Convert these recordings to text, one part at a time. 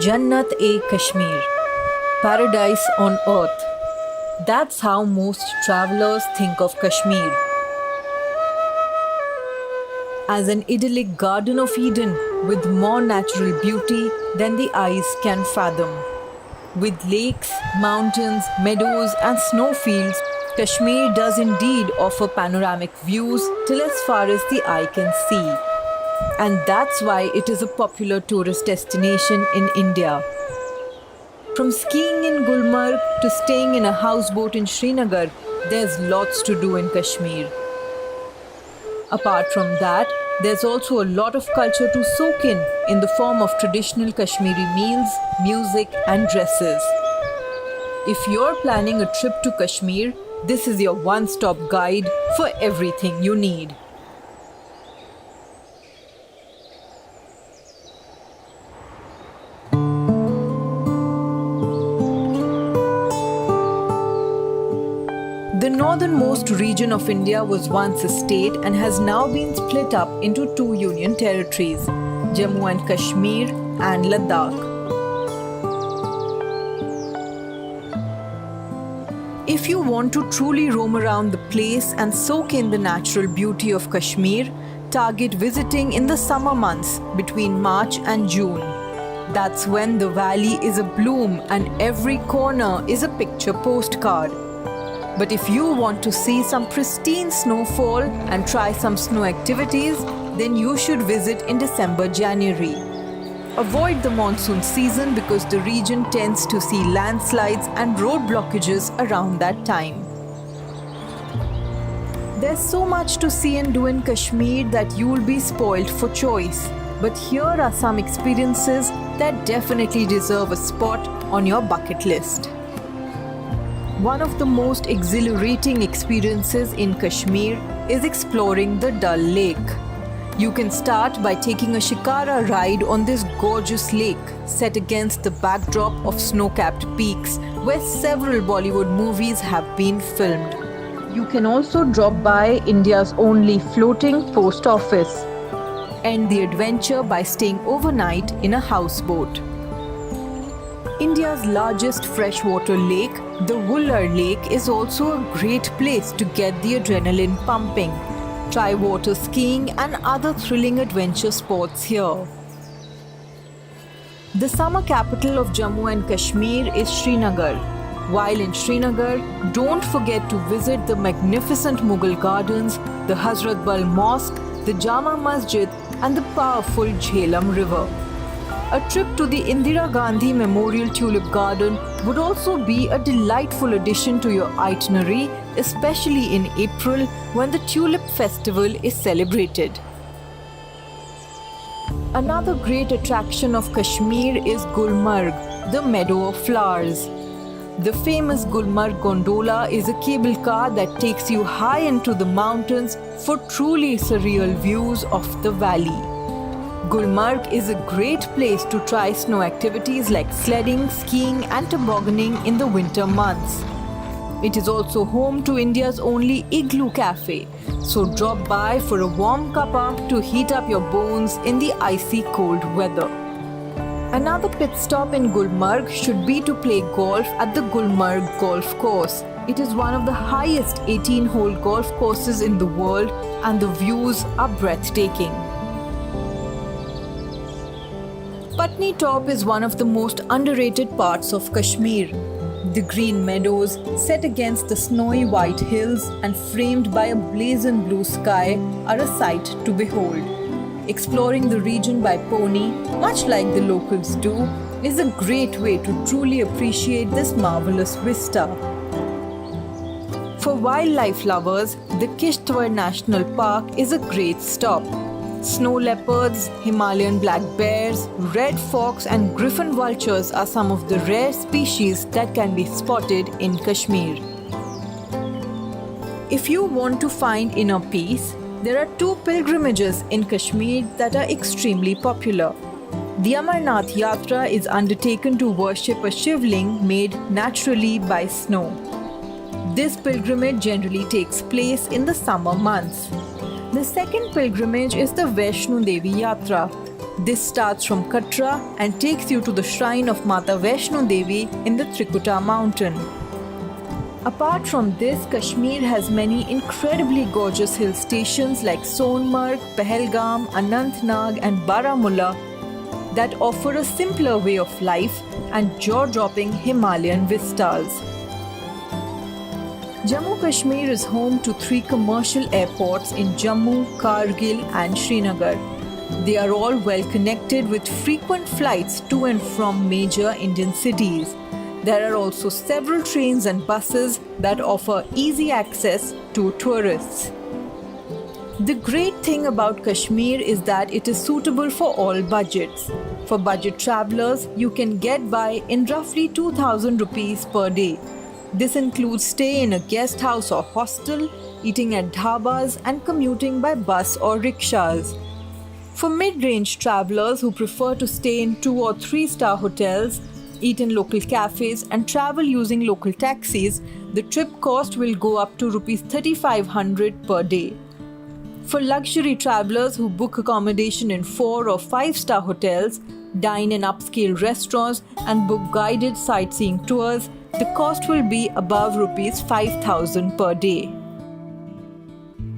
Jannat-e-Kashmir, paradise on earth. That's how most travelers think of Kashmir. As an idyllic Garden of Eden with more natural beauty than the eyes can fathom. With lakes, mountains, meadows, and snowfields, Kashmir does indeed offer panoramic views till as far as the eye can see. And that's why it is a popular tourist destination in India. From skiing in Gulmarg to staying in a houseboat in Srinagar, there's lots to do in Kashmir. Apart from that, there's also a lot of culture to soak in the form of traditional Kashmiri meals, music, and dresses. If you're planning a trip to Kashmir, this is your one-stop guide for everything you need. The northernmost region of India was once a state and has now been split up into two union territories, Jammu and Kashmir and Ladakh. If you want to truly roam around the place and soak in the natural beauty of Kashmir, target visiting in the summer months between March and June. That's when the valley is abloom and every corner is a picture postcard. But if you want to see some pristine snowfall and try some snow activities, then you should visit in December-January. Avoid the monsoon season because the region tends to see landslides and road blockages around that time. There's so much to see and do in Kashmir that you will be spoiled for choice. But here are some experiences that definitely deserve a spot on your bucket list. One of the most exhilarating experiences in Kashmir is exploring the Dal Lake. You can start by taking a shikara ride on this gorgeous lake set against the backdrop of snow-capped peaks where several Bollywood movies have been filmed. You can also drop by India's only floating post office. End the adventure by staying overnight in a houseboat. India's largest freshwater lake, the Wular Lake, is also a great place to get the adrenaline pumping. Try water skiing and other thrilling adventure sports here. The summer capital of Jammu and Kashmir is Srinagar. While in Srinagar, don't forget to visit the magnificent Mughal gardens, the Hazrat Bal Mosque, the Jama Masjid, and the powerful Jhelum River. A trip to the Indira Gandhi Memorial Tulip Garden would also be a delightful addition to your itinerary, especially in April when the Tulip Festival is celebrated. Another great attraction of Kashmir is Gulmarg, the Meadow of Flowers. The famous Gulmarg Gondola is a cable car that takes you high into the mountains for truly surreal views of the valley. Gulmarg is a great place to try snow activities like sledding, skiing and tobogganing in the winter months. It is also home to India's only igloo cafe, so drop by for a warm cuppa to heat up your bones in the icy cold weather. Another pit stop in Gulmarg should be to play golf at the Gulmarg Golf Course. It is one of the highest 18-hole golf courses in the world and the views are breathtaking. Patni Top is one of the most underrated parts of Kashmir. The green meadows, set against the snowy white hills and framed by a blazing blue sky, are a sight to behold. Exploring the region by pony, much like the locals do, is a great way to truly appreciate this marvelous vista. For wildlife lovers, the Kishtwar National Park is a great stop. Snow leopards, Himalayan black bears, red fox and griffon vultures are some of the rare species that can be spotted in Kashmir. If you want to find inner peace, there are two pilgrimages in Kashmir that are extremely popular. The Amarnath Yatra is undertaken to worship a Shivling made naturally by snow. This pilgrimage generally takes place in the summer months. The second pilgrimage is the Vaishno Devi Yatra. This starts from Katra and takes you to the shrine of Mata Vaishno Devi in the Trikuta mountain. Apart from this, Kashmir has many incredibly gorgeous hill stations like Sonmarg, Pahalgam, Anantnag and Baramulla that offer a simpler way of life and jaw-dropping Himalayan vistas. Jammu Kashmir is home to 3 commercial airports in Jammu, Kargil and Srinagar. They are all well connected with frequent flights to and from major Indian cities. There are also several trains and buses that offer easy access to tourists. The great thing about Kashmir is that it is suitable for all budgets. For budget travelers, you can get by in roughly 2,000 rupees per day. This includes stay in a guest house or hostel, eating at dhabas and commuting by bus or rickshaws. For mid-range travelers who prefer to stay in 2 or 3-star hotels, eat in local cafes and travel using local taxis, the trip cost will go up to Rs 3,500 per day. For luxury travelers who book accommodation in 4 or 5-star hotels, dine in upscale restaurants and book guided sightseeing tours, the cost will be above Rs 5,000 per day.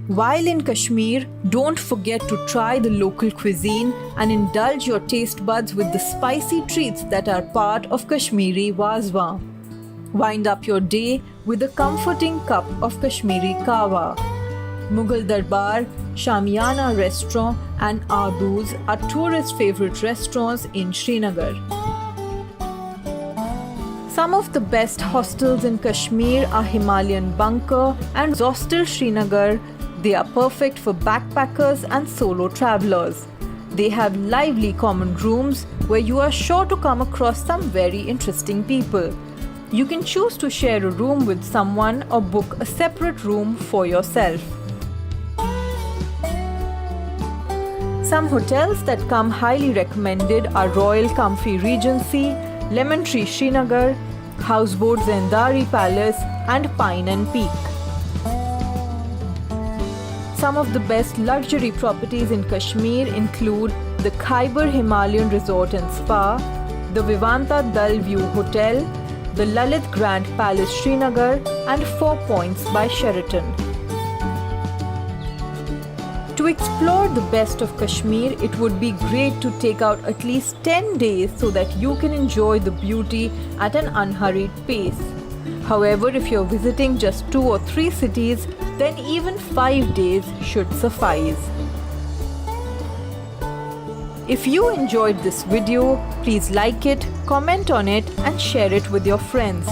While in Kashmir, don't forget to try the local cuisine and indulge your taste buds with the spicy treats that are part of Kashmiri Wazwa. Wind up your day with a comforting cup of Kashmiri Kahwa. Mughal Darbar, Shamiana Restaurant and Aadoos are tourist favorite restaurants in Srinagar. Some of the best hostels in Kashmir are Himalayan Bunker and Hostel Srinagar. They are perfect for backpackers and solo travelers. They have lively common rooms where you are sure to come across some very interesting people. You can choose to share a room with someone or book a separate room for yourself. Some hotels that come highly recommended are Royal Comfy Regency, Lemon Tree Srinagar, Houseboat Zendari Palace and Pine and Peak. Some of the best luxury properties in Kashmir include the Khyber Himalayan Resort and Spa, the Vivanta Dal View Hotel, the Lalit Grand Palace Srinagar and 4 Points by Sheraton. To explore the best of Kashmir, it would be great to take out at least 10 days so that you can enjoy the beauty at an unhurried pace. However, if you're visiting just 2 or 3 cities, then even 5 days should suffice. If you enjoyed this video, please like it, comment on it and share it with your friends.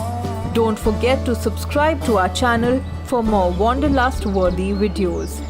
Don't forget to subscribe to our channel for more wanderlust-worthy videos.